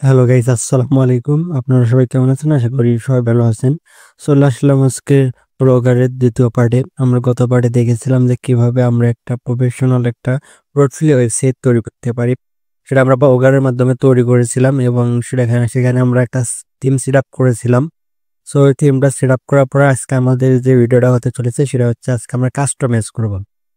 Hello guys, আসসালামু আলাইকুম। আপনারা সবাই কেমন আছেন? আশা করি সবাই ভালো আছেন। চলে আসলাম আজকে ব্লগারের দ্বিতীয় পার্টে। আমরা গত পার্টে দেখেছিলাম যে কিভাবে আমরা একটা প্রফেশনাল একটা পোর্টফোলিও ওয়েবসাইট তৈরি করতে পারি। সেটা আমরা ব্লগারের মাধ্যমে তৈরি করেছিলাম এবং সেখানে আমরা একটা থিম সেট আপ করেছিলাম। সো ওই থিমটা সেট আপ করার পরে আজকে আমাদের যে ভিডিওটা হতে চলেছে সেটা হচ্ছে আজকে আমরা কাস্টমাইজ করব।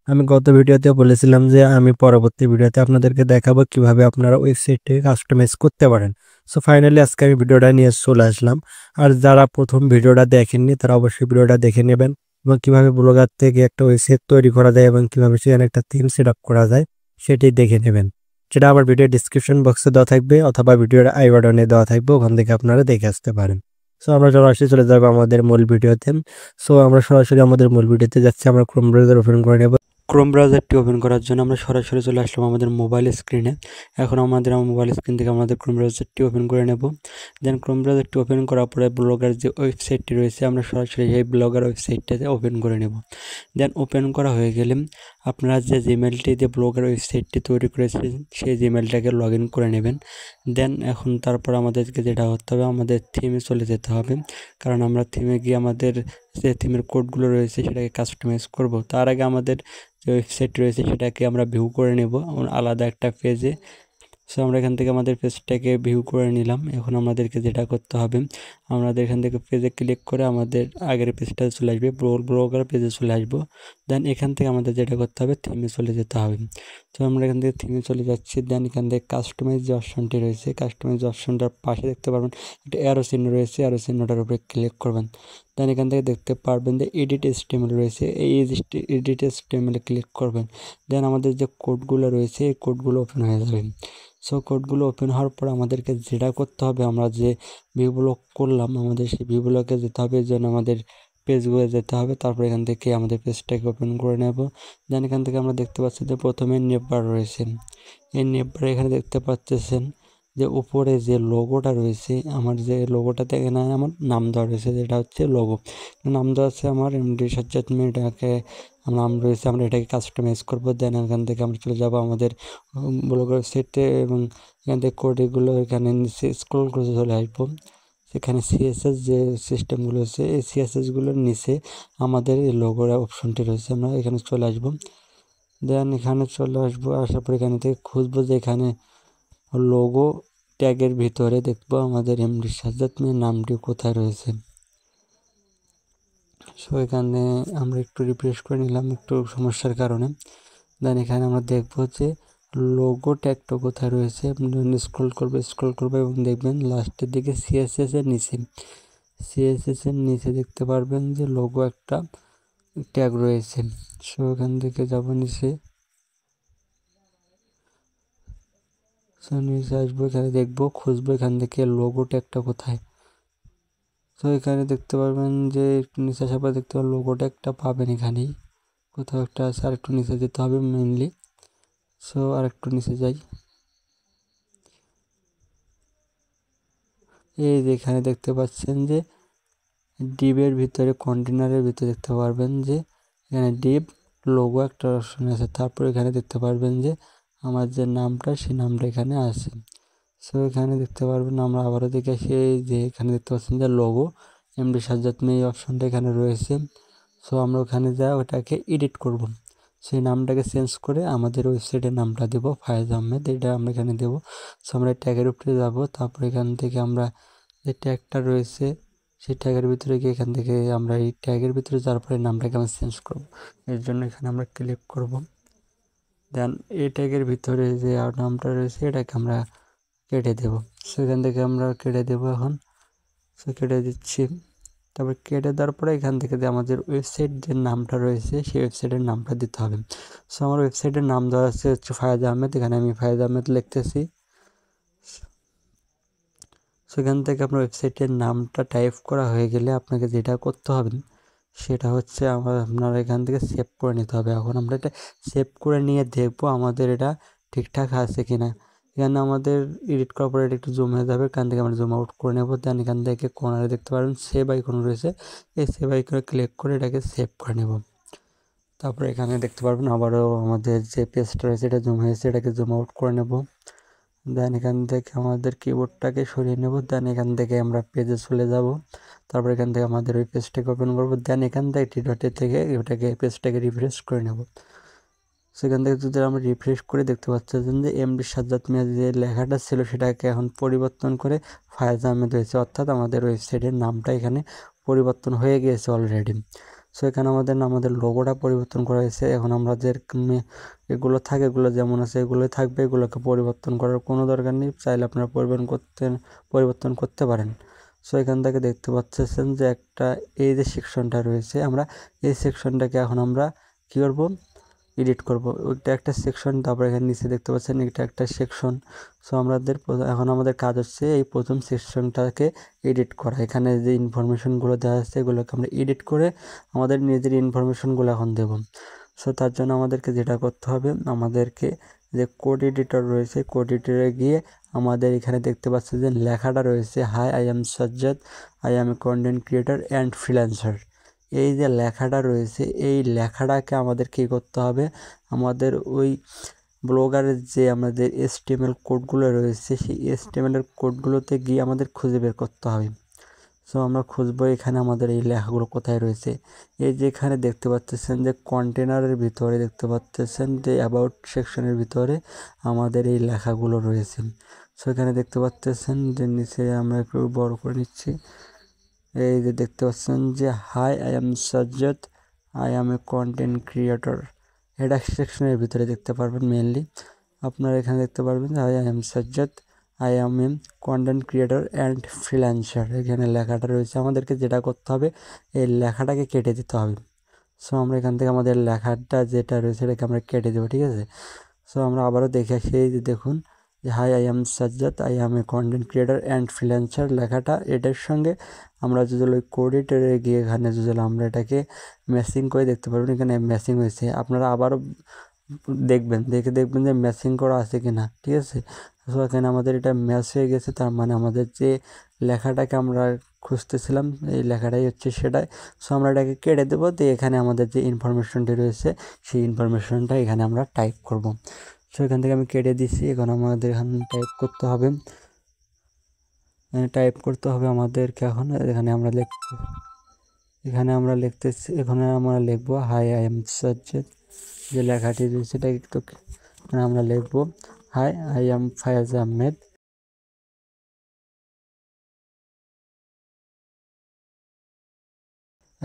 আমি গত ভিডিওতে বলেছিলাম যে আমি পরবর্তী ভিডিওতে আপনাদেরকে দেখাবো কিভাবে আপনারা ওয়েবসাইটে কাস্টমাইজ করতে পারেন। সো ফাইনালি আজকে আমি ভিডিওটা নিয়ে চলে আসলাম। আর যারা প্রথম ভিডিওটা দেখেননি তারা অবশ্যই ভিডিওটা দেখে নেবেন এবং কিভাবে ব্লগার থেকে একটা ওয়েবসাইট তৈরি করা যায় এবং কিভাবে সেখানে একটা থিম সেট আপ করা যায় সেটি দেখে নেবেন। যেটা আমার ভিডিও ডিসক্রিপশন বক্সে দেওয়া থাকবে অথবা ভিডিওর আই বাটনে দেওয়া থাকবে, ওখান থেকে আপনারা দেখে আসতে পারেন। সো আমরা সরাসরি চলে যাবো আমাদের মূল ভিডিওতে। সো আমরা সরাসরি আমাদের মূল ভিডিওতে যাচ্ছি। আমরা ক্রোম ব্রাউজার ওপেন করে নেব। ক্রোম ব্রাউজারটি ওপেন করার জন্য আমরা সরাসরি চলে আসলাম আমাদের মোবাইল স্ক্রিনে। এখন আমাদের মোবাইল স্ক্রিন থেকে আমাদের ক্রোম ব্রাউজারটি ওপেন করে নেব। দেন ক্রোম ব্রাউজারটি ওপেন করার পরে ব্লগার যে ওয়েবসাইটটি রয়েছে আমরা সরাসরি সেই ব্লগার ওয়েবসাইটটাতে ওপেন করে নেব। দেন ওপেন করা হয়ে গেলে আপনারা যে জিমেলটি দিয়ে ব্লগার ওয়েবসাইটটি তৈরি করেছেন সেই জিমেলটাকে লগ ইন করে নেবেন। দেন এখন তারপর আমাদেরকে যেটা করতে হবে, আমাদের থিমে চলে যেতে হবে, কারণ আমরা থিমে গিয়ে আমাদের যে থিমের কোডগুলো রয়েছে সেটাকে কাস্টমাইজ করব। তার আগে আমাদের যে ওয়েবসাইট রয়েছে সেটাকে আমরা ভিউ করে নেব আলাদা একটা পেজে। সো আমরা এখান থেকে আমাদের পেজটাকে ভিউ করে নিলাম। এখন আমাদেরকে যেটা করতে হবে, আমাদের এখান থেকে পেজে ক্লিক করে আমাদের আগের পেজটা চলে আসবে, ব্লগার পেজে চলে আসবো। দেন এখান থেকে আমাদের যেটা করতে হবে, থিমে চলে যেতে হবে। তো আমরা এখান থেকে থিমে চলে যাচ্ছি। দেন এখান থেকে কাস্টমাইজ যে অপশনটি রয়েছে, কাস্টমাইজ অপশনটার পাশে দেখতে পারবেন একটা অ্যারো চিহ্ন রয়েছে, অ্যারো চিহ্নটার উপরে ক্লিক করবেন। দেন এখান থেকে দেখতে পারবেন যে এডিট এসটিএমএল রয়েছে, এই এডিট এসটিএমএল ক্লিক করবেন। দেন আমাদের যে কোডগুলো রয়েছে এই কোডগুলো ওপেন হয়ে যাবে। সো কোডগুলো ওপেন হওয়ার পর আমাদেরকে যেটা করতে হবে, আমরা যে ভিউগুলো করলাম আমাদের সেই ভিউগুলোকে যেতে হবে, এই জন্য আমাদের পেজগুলো যেতে হবে। তারপর এখান থেকে আমাদের পেজটাকে ওপেন করে নেব। দেন এখান থেকে আমরা দেখতে পাচ্ছি যে প্রথমে নেবার রয়েছে। এই নেবার এখানে দেখতে পাচ্ছেন যে উপরে যে লোগোটা রয়েছে, আমার যে লোগোটাতে এখানে আমার নাম দেওয়া রয়েছে, যেটা হচ্ছে লোগো নাম দেওয়া আছে আমার এমডি সাজ্জাদ মিয়াকে নাম রয়েছে। আমরা এটাকে কাস্টমাইজ করবো। দেন এখান থেকে আমরা চলে যাব আমাদের ব্লগার সেটে এবং এখান থেকে কোডগুলো এখানে নিচে স্ক্রল করে চলে আসবো। সেখানে সিএসএস যে সিস্টেমগুলো আছে এই সিএসএসগুলোর নিচে আমাদের এই লোগোর অপশনটি রয়েছে, আমরা এখানে চলে আসবো। দেন এখানে চলে আসবো, আসার পর এখানে থেকে খুঁজবো যে এখানে লোগো ট্যাগের ভিতরে দেখবো আমাদের এমডি সাজ্জাদ মিয়ার নামটি কোথায় রয়েছে। সো এখানে আমরা একটু রিফ্রেশ করে নিলাম একটু সমস্যার কারণে। দেন এখানে আমরা দেখবো যে লোগো ট্যাগটা কোথায় রয়েছে। আপনি স্ক্রল করবে এবং দেখবেন লাস্টের দিকে সিএসএস এর নিচে দেখতে পারবেন যে লোগো একটা ট্যাগ রয়েছে। সো এখান থেকে যাব নিচে, সো নিচে আসবো, এখানে দেখবো খুঁজবো এখান থেকে লোগো ট্যাগটা কোথায়। তো এখানে দেখতে পারবেন যে একটু নিচে আসার পর দেখতে পাবেন লোগো ট্যাগটা পাবেন এখানেই কোথাও একটা আছে, আর একটু নিচে যেতে হবে মেনলি। সো আর একটু নিচে যাই, এই যে এখানে দেখতে পাচ্ছেন যে ডিবের ভিতরে কন্টেনারের ভিতরে দেখতে পারবেন যে এখানে ডিব লোগো একটা অপশন আছে। তারপর এখানে দেখতে পারবেন যে আমার যে নামটা সেই নামটা এখানে আছে। সো এখানে দেখতে পারবেন, আমরা আবারও দেখে সেই যে এখানে দেখতে পাচ্ছেন যে লোগো এমডি সাজ্জাদ মিয়া এই অপশনটা এখানে রয়েছে। সো আমরা ওখানে যা ওটাকে এডিট করব, সেই নামটাকে চেঞ্জ করে আমাদের ওয়েবসাইটের নামটা দেবো ফায়েজ আহমেদ, এটা আমরা এখানে দেবো। সো আমরা ট্যাগের উপরে যাব, তারপর এখান থেকে আমরা যে ট্যাগটা রয়েছে সেই ট্যাগের ভিতরে গিয়ে এখান থেকে আমরা এই ট্যাগের ভিতরে যাওয়ার পরে নামটাকে আমরা চেঞ্জ করব। এর জন্য এখানে আমরা ক্লিক করব। দেন এই ট্যাগের ভিতরে যে নামটা রয়েছে এটাকে আমরা কেটে দেব। সেখান থেকে আমরা কেটে দেব এখন। সো কেটে দিচ্ছি। তারপর কেটে দেওয়ার পরে এখান থেকে যে আমাদের ওয়েবসাইট যে নামটা রয়েছে সেই ওয়েবসাইটের নামটা দিতে হবে। সো আমার ওয়েবসাইটের নাম দেওয়া হচ্ছে ফায়েজ আহমেদ, এখানে আমি ফায়েজ আহমেদ লিখতেছি। সেখান থেকে আপনার ওয়েবসাইটের নামটা টাইপ করা হয়ে গেলে আপনাকে যেটা করতে হবে সেটা হচ্ছে আপনার এখান থেকে সেভ করে নিতে হবে। এখন আমরা এটা সেভ করে নিয়ে দেখবো আমাদের এটা ঠিকঠাক আছে কিনা। এখানে আমাদের এডিট করার পরে এটা একটু জুম হয়ে যাবে, এখান থেকে আমরা জুম আউট করে নেব। দেন এখান থেকে কর্নারে দেখতে পারবেন সেভ আইকন রয়েছে, এই সেভ আইকনে ক্লিক করে এটাকে সেভ করে নেব। তারপরে এখানে দেখতে পারবেন আবারও আমাদের যে পেজটা রয়েছে এটা জুম হয়েছে, এটাকে জুম আউট করে নেব। দেন এখান থেকে আমাদের কিবোর্ডটাকে সরিয়ে নেব। দেন এখান থেকে আমরা পেজে চলে যাব। তারপর এখান থেকে আমাদের ওই পেজটাকে ওপেন করবো। দেন এখান থেকে টি থেকে ওটাকে পেজটাকে রিফ্রেশ করে নেব। সেখান থেকে যদি আমরা রিফ্রেশ করে দেখতে পাচ্ছেন যে এমডি সাজ্জাদ মিয়া যে লেখাটা ছিল সেটাকে এখন পরিবর্তন করে ফায়াজ আহমেদ হয়েছে, অর্থাৎ আমাদের ওয়েবসাইটের নামটা এখানে পরিবর্তন হয়ে গিয়েছে অলরেডি। সো এখানে আমাদের লোগোটা পরিবর্তন করা হয়েছে। এখন আমরা যে এগুলো থাকে, এগুলো যেমন আছে এগুলোই থাকবে, এগুলোকে পরিবর্তন করার কোনো দরকার নেই। চাইলে আপনারা পরিবর্তন করতে পারেন। সো এখান থেকে দেখতে পাচ্ছেন যে একটা এই যে সেকশনটা রয়েছে, আমরা এই সেকশনটাকে এখন আমরা কী করবো, এডিট করব। ওইটা একটা সেকশন, তারপর এখানে নিচে দেখতে পাচ্ছেন এটা একটা সেকশন। সো এখন আমাদের কাজ হচ্ছে এই প্রথম সেকশনটাকে এডিট করা। এখানে যে ইনফরমেশনগুলো দেওয়া আছে এগুলোকে আমরা এডিট করে আমাদের নিজের ইনফরমেশনগুলো এখন দেব। সো তার জন্য আমাদেরকে যেটা করতে হবে, আমাদেরকে যে কোড এডিটর রয়েছে, কোড এডিটরে গিয়ে আমাদের এখানে দেখতে পাচ্ছি যে লেখাটা রয়েছে, hi I am Sajjad, I M A content creator and freelancer. এই যে লেখাটা রয়েছে এই লেখাটাকে আমাদের কী করতে হবে, আমাদের ওই ব্লগারের যে আমাদের HTML কোডগুলো রয়েছে সেই HTML কোডগুলোতে গিয়ে আমাদের খুঁজে বের করতে হবে। সো আমরা খুঁজবো এখানে আমাদের এই লেখাগুলো কোথায় রয়েছে। এই যে এখানে দেখতে পাচ্ছেন যে কন্টেনারের ভিতরে দেখতে পাচ্ছেন যে অ্যাবাউট সেকশনের ভিতরে আমাদের এই লেখাগুলো রয়েছে। সো এখানে দেখতে পাচ্ছেন যে নিচে আমরা একটু বড় করে নিচ্ছি। এই যে দেখতে পাচ্ছেন যে hi I am Sajjad, I M A content creator, এটা সেকশনের ভিতরে দেখতে পারবেন। মেনলি আপনারা এখানে দেখতে পারবেন যে hi I am Sajjad, I M A content creator and freelancer, এখানে লেখাটা রয়েছে। আমাদেরকে যেটা করতে হবে এই লেখাটাকে কেটে দিতে হবে। সো আমরা এখান থেকে আমাদের লেখাটা যেটা রয়েছে এটাকে আমরা কেটে দেবো, ঠিক আছে। সো আমরা আবারও দেখে আসি, এই যে দেখুন যে hi I am Sajjad, I M A content creator and freelancer লেখাটা এটার সঙ্গে আমরা যদি ওই কোডিটারে গিয়ে এখানে যদি আমরা এটাকে ম্যাচিং করে দেখতে পারবেন, এখানে ম্যাচিং হয়েছে। আপনারা আবারও দেখবেন যে ম্যাচিং করা আছে কি না, ঠিক আছে। সো এখানে আমাদের এটা ম্যাচ হয়ে গেছে, তার মানে আমাদের যে লেখাটাকে আমরা খুঁজতেছিলাম এই লেখাটাই হচ্ছে সেটাই। সো আমরা এটাকে কেটে দেবো, দিয়ে এখানে আমাদের যে ইনফরমেশনটি রয়েছে সেই ইনফরমেশনটা এখানে আমরা টাইপ করব। সো এখান থেকে আমি কেটে দিচ্ছি। এখন আমাদের এখানে টাইপ করতে হবে আমাদেরকে। এখন এখানে আমরা লিখবো হাই আই এম সাজ্জাদ, যে লেখাটি রয়েছে সেটা একটু আমরা লিখবো hi I am Fayaz Ahmed.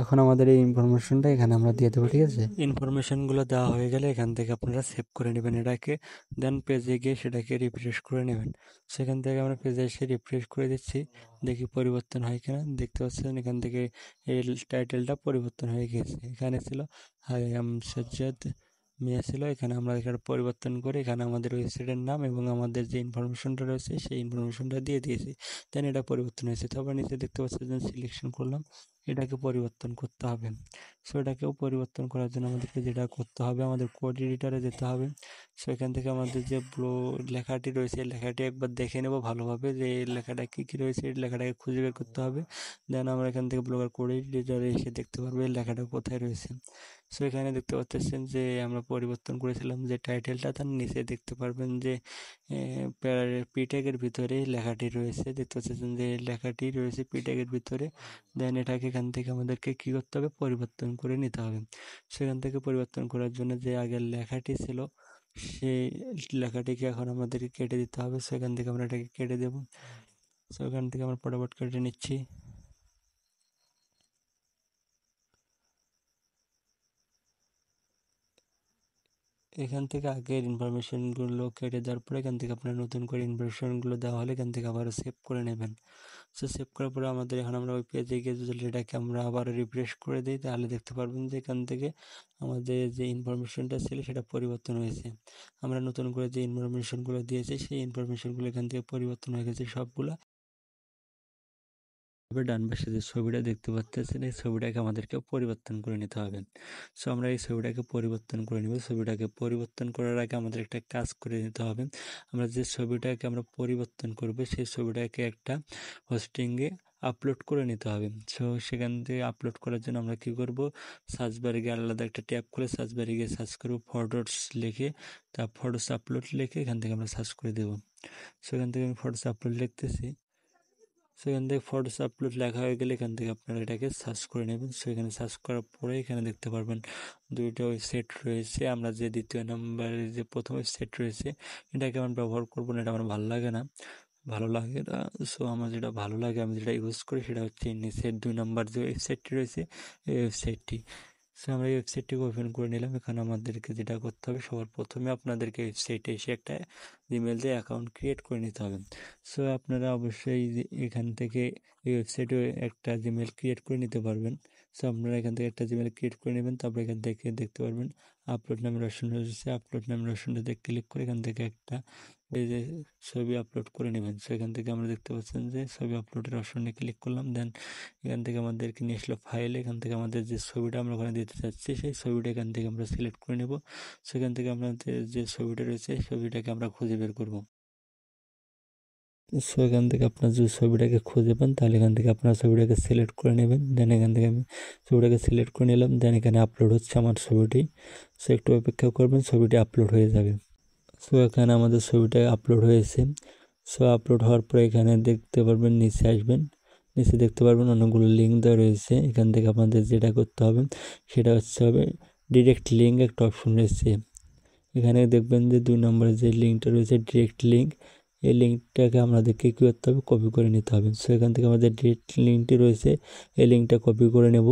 এখন আমাদের এই ইনফরমেশনটা এখানে আমরা দিয়ে দেবো, ঠিক আছে। ইনফরমেশনগুলো দেওয়া হয়ে গেলে এখান থেকে আপনারা সেভ করে নেবেন এটাকে। দেন পেজে গিয়ে সেটাকে রিফ্রেশ করে নেবেন। সেখান থেকে আমরা পেজে এসে রিফ্রেশ করে দিচ্ছি, দেখি পরিবর্তন হয় কিনা। দেখতে পাচ্ছেন এখান থেকে এই টাইটেলটা পরিবর্তন হয়ে গেছে। এখানে ছিল হাই আম সাজ্জাদ মিয়া ছিল, এখানে আমরা এখানে পরিবর্তন করে এখানে আমাদের ওয়েবসাইটের নাম এবং আমাদের যে ইনফরমেশনটা রয়েছে সেই ইনফরমেশনটা দিয়ে দিয়েছি। দেন এটা পরিবর্তন হয়েছে। তারপর নিচে দেখতে পাচ্ছেন যে সিলেকশন করলাম, এটাকে পরিবর্তন করতে হবে। সো এটাকেও পরিবর্তন করার জন্য আমাদেরকে যেটা করতে হবে, আমাদের কোড এডিটরে যেতে হবে। সো এখান থেকে আমাদের যে লেখাটি রয়েছে এই লেখাটি একবার দেখে নেব ভালোভাবে যে এই লেখাটা কী কী রয়েছে, এই লেখাটাকে খুঁজে বের করতে হবে। দেন আমরা এখান থেকে ব্লগার কোড এডিটরে এসে দেখতে পারবো এই লেখাটা কোথায় রয়েছে। সো এখানে দেখতে পাচ্ছেন যে আমরা পরিবর্তন করেছিলাম যে টাইটেলটা, তার নিচে দেখতে পারবেন যে পিট্যাগের ভিতরে লেখাটি রয়েছে। দেখতে পাচ্ছেন যে লেখাটি রয়েছে পিট্যাগের ভিতরে। দেন এটাকে এখান থেকে আমাদেরকে কী করতে হবে, পরিবর্তন করে নিতে হবে। সেখান থেকে পরিবর্তন করার জন্য যে আগের লেখাটি ছিল সেই লেখাটিকে এখন আমাদেরকে কেটে দিতে হবে। সেখান থেকে আমরা এটাকে কেটে দেব। সো এখান থেকে আমরা ফটাফট কেটে নিচ্ছি। এখান থেকে আগের ইনফরমেশনগুলো কেটে দেওয়ার পরে এখান থেকে আপনার নতুন করে ইনফরমেশনগুলো দেওয়া হলে এখান থেকে আবারও সেভ করে নেবেন। সো সেভ করার পরে আমাদের এখন আমরা ওই পেজে গিয়ে যদি এটাকে আমরা আবার রিফ্রেশ করে দিই তাহলে দেখতে পারবেন যে এখান থেকে আমাদের যে ইনফরমেশনটা ছিল সেটা পরিবর্তন হয়েছে। আমরা নতুন করে যে ইনফরমেশনগুলো দিয়েছি সেই ইনফরমেশনগুলো এখান থেকে পরিবর্তন হয়ে গেছে সবগুলা। ডান পাশে যে ছবিটা দেখতে পাচ্ছেন এই ছবিটাকে আমাদেরকে পরিবর্তন করে নিতে হবে। সো আমরা এই ছবিটাকে পরিবর্তন করে নিব। ছবিটাকে পরিবর্তন করার আগে আমাদের একটা কাজ করে নিতে হবে। আমরা যে ছবিটাকে আমরা পরিবর্তন করব সেই ছবিটাকে একটা হোস্টিংয়ে আপলোড করে নিতে হবে। সো সেখান থেকে আপলোড করার জন্য আমরা কি করব, সার্চ বারে গিয়ে আলাদা একটা ট্যাব খুলে সার্চ বারে গিয়ে সার্চ করব ফটোস লিখে, তা ফটোস আপলোড লিখে এখান থেকে আমরা সার্চ করে দেব। সো এখান থেকে আমি ফটোস আপলোড লিখতেছি। সো এখান থেকে ফটোস আপলোড লেখা হয়ে গেলে এখান থেকে আপনারা এটাকে সার্চ করে নেবেন। সো এখানে সার্চ করার পরে এখানে দেখতে পারবেন দুইটা ওয়েবসাইট রয়েছে। আমরা যে দ্বিতীয় নম্বরে যে প্রথম ওয়েবসাইট রয়েছে এটাকে আমরা ব্যবহার করবো না, এটা আমার ভালো লাগে না। সো আমার যেটা ভালো লাগে, আমি যেটা ইউজ করি সেটা হচ্ছে নিচের 2 নম্বর যে ওয়েবসাইটটি রয়েছে এই ওয়েবসাইটটি। সো আমরা এই ওয়েবসাইটটিকে ওপেন করে নিলাম। এখানে আমাদেরকে যেটা করতে হবে, সবার প্রথমে আপনাদেরকে ওয়েবসাইটে এসে একটা জিমেল দিয়ে অ্যাকাউন্ট ক্রিয়েট করে নিতে হবে। সো আপনারা অবশ্যই এখান থেকে এই ওয়েবসাইটে একটা জিমেল ক্রিয়েট করে নিতে পারবেন। সো আপনারা এখান থেকে একটা জিমেল ক্রিয়েট করে নেবেন। তারপর এখান থেকে দেখতে পারবেন আপলোড নামের অপশন রয়েছে। আপলোড নামের অপশনটাতে ক্লিক করে এখান থেকে একটা এই যে ছবি আপলোড করে নেবেন। সো এখান থেকে আমরা দেখতে পাচ্ছেন যে ছবি আপলোডের অপশনে ক্লিক করলাম। দেন এখান থেকে আমাদেরকে নিয়ে আসলো ফাইল। এখান থেকে আমাদের যে ছবিটা আমরা ওখানে দিতে চাচ্ছি সেই ছবিটা এখান থেকে আমরা সিলেক্ট করে নেব। সেখান থেকে আমাদের যে ছবিটা রয়েছে ছবিটাকে আমরা খুঁজে বের করব। সো এখান থেকে আপনার যদি ছবিটাকে খুঁজে পান তাহলে এখান থেকে আপনার ছবিটাকে সিলেক্ট করে নেবেন। দেন এখান থেকে আমি ছবিটাকে সিলেক্ট করে নিলাম। দেন এখানে আপলোড হচ্ছে আমার ছবিটি। সো একটু অপেক্ষা করবেন, ছবিটি আপলোড হয়ে যাবে। সো এখানে আমাদের ছবিটা আপলোড হয়েছে। সো আপলোড হওয়ার পরে এখানে দেখতে পারবেন, নিচে আসবেন, নিচে দেখতে পারবেন অনেকগুলো লিঙ্ক দেওয়া রয়েছে। এখান থেকে আপনাদের যেটা করতে হবে সেটা হচ্ছে হবে ডিরেক্ট লিঙ্ক একটা অপশন রয়েছে। এখানে দেখবেন যে 2 নম্বরে যে লিঙ্কটা রয়েছে ডিরেক্ট লিঙ্ক, এই লিঙ্কটাকে আমাদেরকে কী করতে হবে, কপি করে নিতে হবে। সো এখান থেকে আমাদের ডিরেক্ট লিঙ্কটি রয়েছে, এই লিঙ্কটা কপি করে নেব।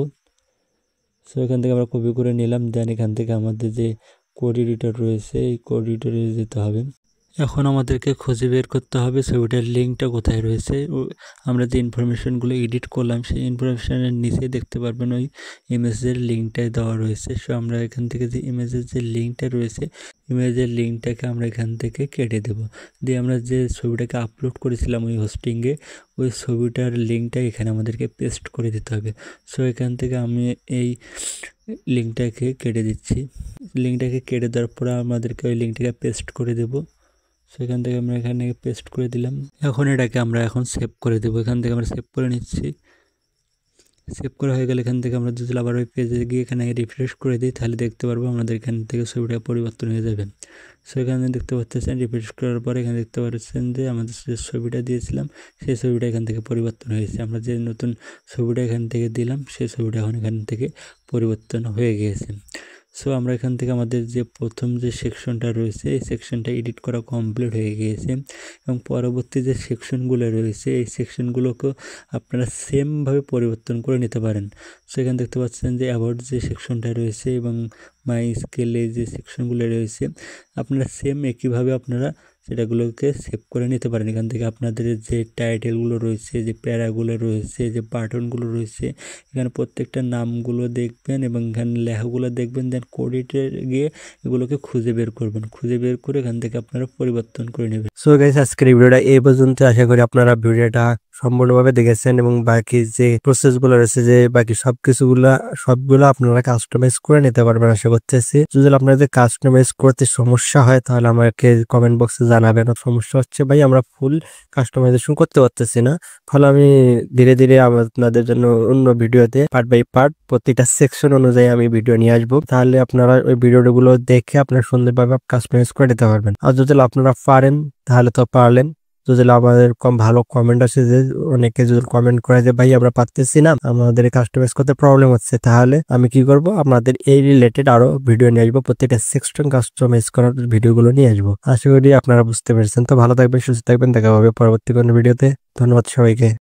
সো এখান থেকে আমরা কপি করে নিলাম। দেন এখান থেকে আমাদের যে কোড এডিটর রয়েছে এই কোড এডিটরে যেতে হবে। এখন আমাদেরকে খুঁজে বের করতে হবে ছবিটার লিঙ্কটা কোথায় রয়েছে। আমরা যে ইনফরমেশনগুলো এডিট করলাম সেই ইনফরমেশনের নিচে দেখতে পারবেন ওই ইমেজের লিঙ্কটাই দেওয়া রয়েছে। সো আমরা এখান থেকে যে ইমেজের যে লিঙ্কটা রয়েছে ইমেজের লিঙ্কটাকে আমরা এখান থেকে কেটে দেব। দিয়ে আমরা যে ছবিটাকে আপলোড করেছিলাম ওই হোস্টিংয়ে ওই ছবিটার লিঙ্কটা এখানে আমাদেরকে পেস্ট করে দিতে হবে। সো এখান থেকে আমি এই লিঙ্কটাকে কেটে দিচ্ছি। লিঙ্কটাকে কেটে দেওয়ার পরে আমাদেরকে ওই লিঙ্কটাকে পেস্ট করে দেবো। সেখান থেকে আমরা এখানে পেস্ট করে দিলাম। এখন এটাকে আমরা এখন সেভ করে দেবো। এখান থেকে আমরা সেভ করে নিচ্ছি। সেভ করা হয়ে গেলে এখান থেকে আমরা যদি আবার ওই পেজে গিয়ে এখানে রিফ্রেশ করে দিই তাহলে দেখতে পারবো আমাদের এখান থেকে ছবিটা পরিবর্তন হয়ে যাবে। সো এখানে দেখতে পাচ্ছেন রিফ্রেশ করার পরে এখানে দেখতে পাচ্ছেন যে আমাদের যে ছবিটা দিয়েছিলাম সেই ছবিটা এখান থেকে পরিবর্তন হয়েছে। আমরা যে নতুন ছবিটা এখান থেকে দিলাম সেই ছবিটা এখন এখান থেকে পরিবর্তন হয়ে গিয়েছে। সো আমরা এখান থেকে আমাদের যে প্রথম যে সেকশনটা রয়েছে এই সেকশনটা এডিট করা কমপ্লিট হয়ে গিয়েছে এবং পরবর্তী যে সেকশনগুলো রয়েছে এই সেকশনগুলোকেও আপনারা সেমভাবে পরিবর্তন করে নিতে পারেন। সো এখানে দেখতে পাচ্ছেন যে অ্যাবাউট যে সেকশনটা রয়েছে এবং মাই স্কেলে যে সেকশনগুলো রয়েছে আপনারা সেম একইভাবে আপনারা সেটাগুলোকে সেভ করে নিতে পারেন। এখান থেকে আপনাদের যে টাইটেলগুলো রয়েছে, যে প্যারাগুলো রয়েছে, যে বাটনগুলো রয়েছে এখানে প্রত্যেকটা নামগুলো দেখবেন এবং এখানে লেখাগুলো দেখবেন। দেন কোডিটে গিয়ে এগুলোকে খুঁজে বের করবেন, খুঁজে বের করে এখান থেকে আপনারা পরিবর্তন করে নেবেন। সো গাইস আজকের এই ভিডিওটা এই পর্যন্ত। আশা করি আপনারা ভিডিওটা সম্পূর্ণভাবে দেখেছেন এবং বাকি যে প্রসেসগুলো রয়েছে যে বাকি সবগুলো আপনারা কাস্টমাইজ করে নিতে পারবেন আশা করতেছি। যদি আপনাদের কাস্টমাইজ করতে সমস্যা হয় তাহলে আমাকে কমেন্ট বক্সে জানাবেন। সমস্যা হচ্ছে ভাই আমরা ফুল কাস্টমাইজেশন করতে পারতেছি না, ফলে আমি ধীরে ধীরে আপনাদের জন্য অন্য ভিডিওতে পার্ট বাই পার্ট প্রতিটা সেকশন অনুযায়ী আমি ভিডিও নিয়ে আসবো। তাহলে আপনারা ওই ভিডিওগুলো দেখে আপনারা সুন্দরভাবে কাস্টমাইজ করে দিতে পারবেন। আর যদি আপনারা পারেন তাহলে তো পারলেন। যদি আমাদের ভালো কমেন্ট আছে যে অনেকে যদি কমেন্ট করে যে ভাই আমরা পারতেছি না, আমাদের কাস্টমাইজ করতে প্রবলেম হচ্ছে, তাহলে আমি কি করব আপনাদের এই রিলেটেড আরো ভিডিও নিয়ে আসবো। প্রত্যেকটা সেকশন কাস্টমাইজ করার ভিডিওগুলো নিয়ে আসবো। আশা করি আপনারা বুঝতে পেরেছেন। তো ভালো থাকবেন, সুস্থ থাকবেন, দেখা হবে পরবর্তী কোনো ভিডিওতে। ধন্যবাদ সবাইকে।